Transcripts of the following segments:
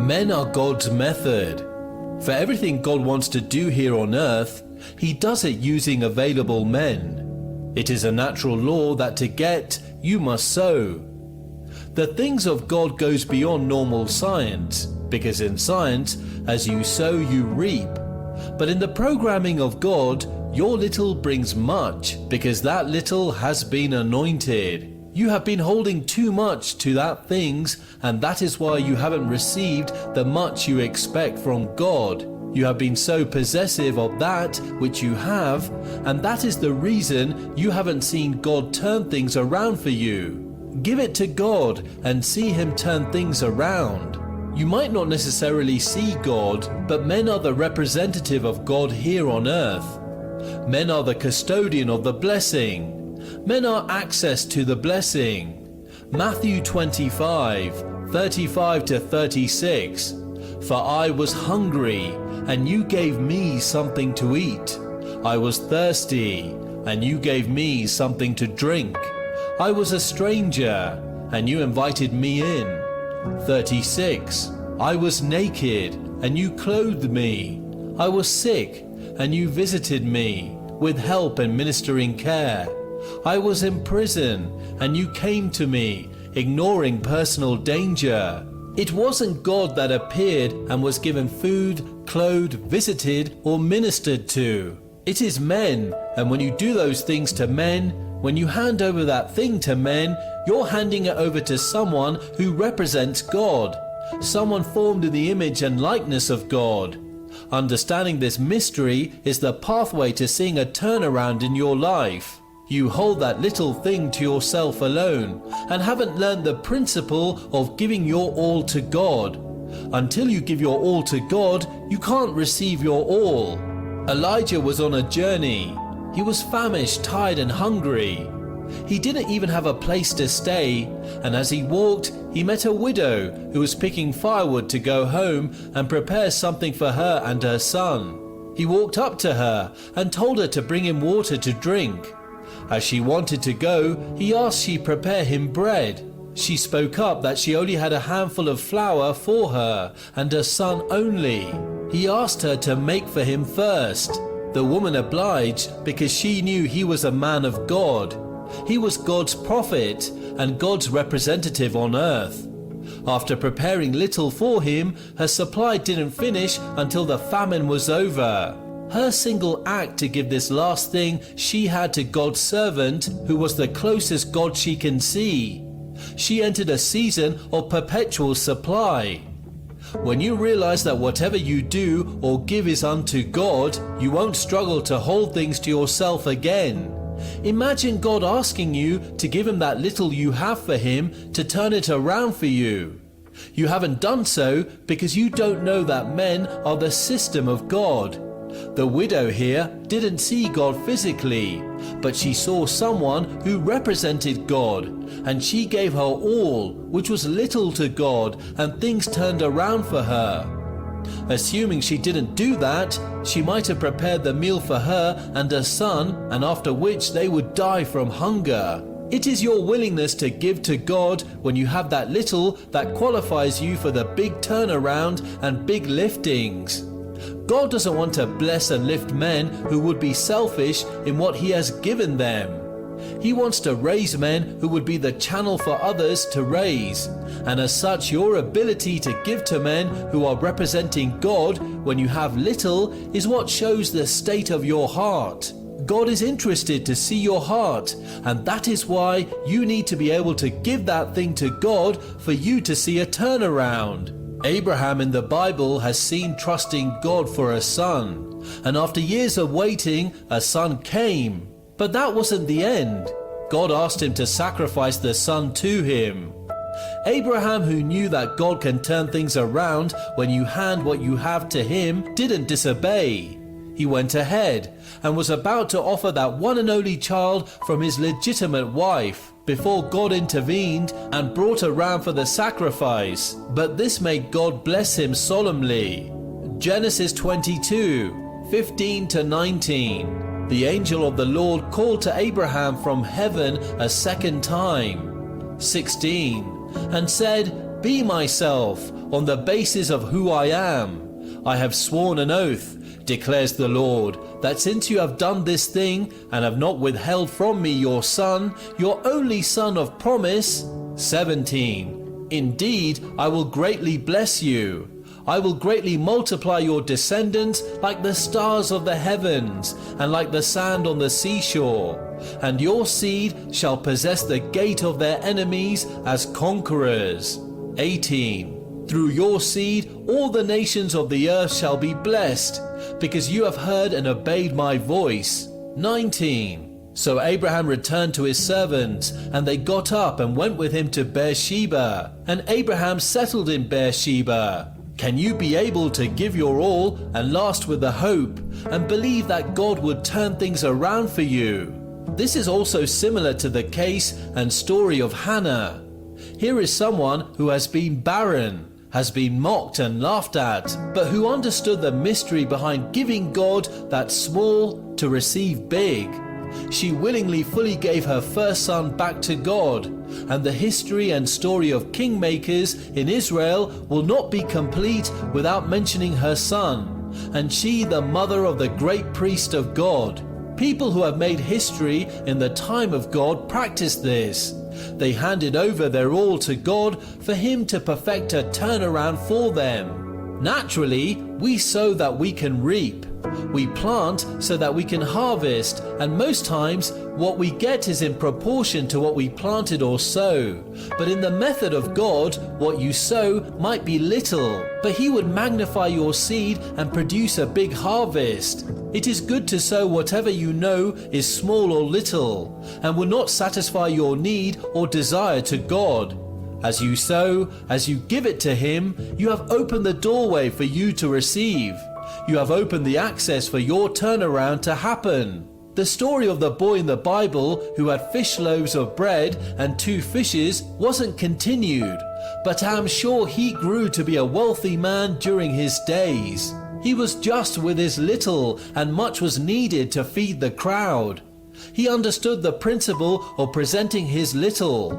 Men are God's method. For everything God wants to do here on earth, He does it using available men. It is a natural law that to get, you must sow. The things of God goes beyond normal science, because in science, as you sow, you reap. But in the programming of God, your little brings much, because that little has been anointed. You have been holding too much to that things, and that is why you haven't received the much you expect from God. You have been so possessive of that which you have, and that is the reason you haven't seen God turn things around for you. Give it to God and see Him turn things around. You might not necessarily see God, but men are the representative of God here on earth. Men are the custodian of the blessing. Men are access to the blessing. Matthew 25:35-36. For I was hungry, and you gave me something to eat. I was thirsty, and you gave me something to drink. I was a stranger, and you invited me in. 36. I was naked, and you clothed me. I was sick, and you visited me with help and ministering care. I was in prison, and you came to me, ignoring personal danger. It wasn't God that appeared and was given food, clothed, visited, or ministered to. It is men, and when you do those things to men, when you hand over that thing to men, you're handing it over to someone who represents God, someone formed in the image and likeness of God. Understanding this mystery is the pathway to seeing a turnaround in your life. You hold that little thing to yourself alone and haven't learned the principle of giving your all to God. Until you give your all to God, you can't receive your all. Elijah was on a journey. He was famished, tired, and hungry. He didn't even have a place to stay, and as he walked, he met a widow who was picking firewood to go home and prepare something for her and her son. He walked up to her and told her to bring him water to drink. As she wanted to go, he asked she prepare him bread. She spoke up that she only had a handful of flour for her and her son only. He asked her to make for him first. The woman obliged because she knew he was a man of God. He was God's prophet and God's representative on earth. After preparing little for him, her supply didn't finish until the famine was over. Her single act to give this last thing she had to God's servant, who was the closest God she can see. She entered a season of perpetual supply. When you realize that whatever you do or give is unto God, you won't struggle to hold things to yourself again. Imagine God asking you to give Him that little you have for Him to turn it around for you. You haven't done so because you don't know that men are the system of God. The widow here didn't see God physically, but she saw someone who represented God, and she gave her all, which was little to God, and things turned around for her. Assuming she didn't do that, she might have prepared the meal for her and her son, and after which they would die from hunger. It is your willingness to give to God when you have that little that qualifies you for the big turnaround and big liftings. God doesn't want to bless and lift men who would be selfish in what He has given them. He wants to raise men who would be the channel for others to raise. And as such, your ability to give to men who are representing God when you have little is what shows the state of your heart. God is interested to see your heart, and that is why you need to be able to give that thing to God for you to see a turnaround. Abraham in the Bible has seen trusting God for a son, and after years of waiting, a son came. But that wasn't the end. God asked him to sacrifice the son to him. Abraham, who knew that God can turn things around when you hand what you have to Him, didn't disobey. He went ahead and was about to offer that one and only child from his legitimate wife before God intervened and brought a ram for the sacrifice. But this made God bless him solemnly. Genesis 22:15-19. The angel of the Lord called to Abraham from heaven a second time. 16. And said, be myself on the basis of who I am. I have sworn an oath, declares the Lord, that since you have done this thing and have not withheld from me your son, your only son of promise. 17. Indeed, I will greatly bless you. I will greatly multiply your descendants like the stars of the heavens and like the sand on the seashore. And your seed shall possess the gate of their enemies as conquerors. 18. Through your seed all the nations of the earth shall be blessed, because you have heard and obeyed my voice. 19. So Abraham returned to his servants, and they got up and went with him to Beersheba, and Abraham settled in Beersheba. Can you be able to give your all and last with the hope, and believe that God would turn things around for you? This is also similar to the case and story of Hannah. Here is someone who has been barren, has been mocked and laughed at, but who understood the mystery behind giving God that small to receive big. She willingly fully gave her first son back to God, and the history and story of kingmakers in Israel will not be complete without mentioning her son, and she the mother of the great priest of God. People who have made history in the time of God practiced this. They handed over their all to God for Him to perfect a turnaround for them. Naturally, we sow that we can reap. We plant so that we can harvest, and most times what we get is in proportion to what we planted or sow. But in the method of God, what you sow might be little, but He would magnify your seed and produce a big harvest. It is good to sow whatever you know is small or little, and will not satisfy your need or desire to God. As you sow, as you give it to Him, you have opened the doorway for you to receive. You have opened the access for your turnaround to happen. The story of the boy in the Bible who had fish loaves of bread and 2 fishes wasn't continued, but I am sure he grew to be a wealthy man during his days. He was just with his little, and much was needed to feed the crowd. He understood the principle of presenting his little.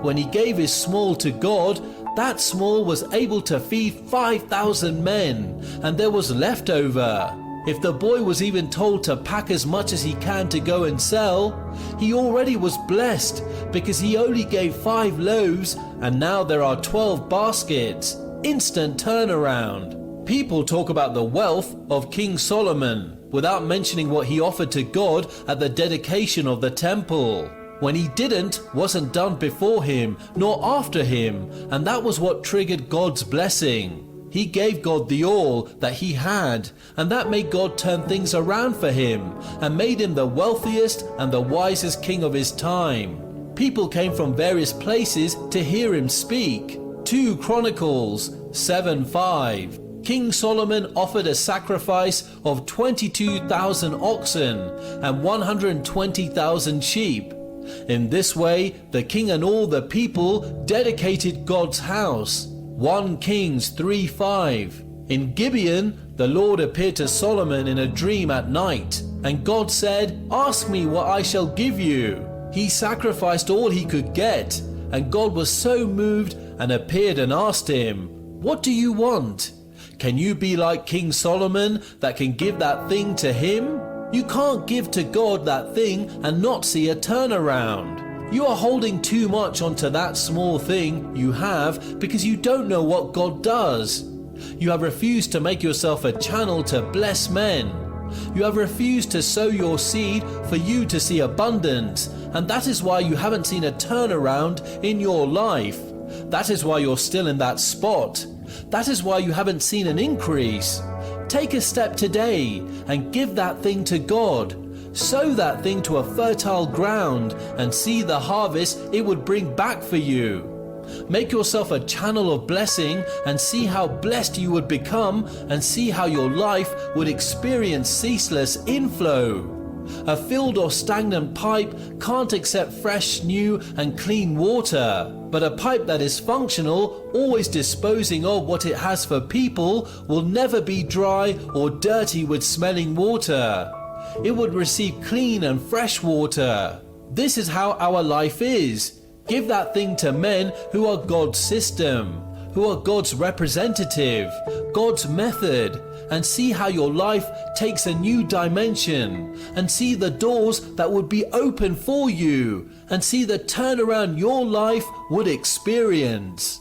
When he gave his small to God, that small was able to feed 5,000 men, and there was leftover. If the boy was even told to pack as much as he can to go and sell, he already was blessed, because he only gave 5 loaves, and now there are 12 baskets. Instant turnaround. People talk about the wealth of King Solomon without mentioning what he offered to God at the dedication of the temple. When he wasn't done before him nor after him, and that was what triggered God's blessing. He gave God the all that he had, and that made God turn things around for him and made him the wealthiest and the wisest king of his time. People came from various places to hear him speak. 2 Chronicles 7:5. King Solomon offered a sacrifice of 22,000 oxen and 120,000 sheep. In this way, the king and all the people dedicated God's house. 1 Kings 3:5. In Gibeon, the Lord appeared to Solomon in a dream at night, and God said, "Ask me what I shall give you." He sacrificed all he could get, and God was so moved and appeared and asked him, "What do you want?" Can you be like King Solomon that can give that thing to him? You can't give to God that thing and not see a turnaround. You are holding too much onto that small thing you have because you don't know what God does. You have refused to make yourself a channel to bless men. You have refused to sow your seed for you to see abundance, and that is why you haven't seen a turnaround in your life. That is why you're still in that spot. That is why you haven't seen an increase. Take a step today and give that thing to God. Sow that thing to a fertile ground and see the harvest it would bring back for you. Make yourself a channel of blessing and see how blessed you would become, and see how your life would experience ceaseless inflow. A filled or stagnant pipe can't accept fresh, new and clean water, but a pipe that is functional, always disposing of what it has for people, will never be dry or dirty with smelling water. It would receive clean and fresh water. This is how our life is. Give that thing to men who are God's system. who are God's representative, God's method, and see how your life takes a new dimension, and see the doors that would be open for you, and see the turnaround your life would experience.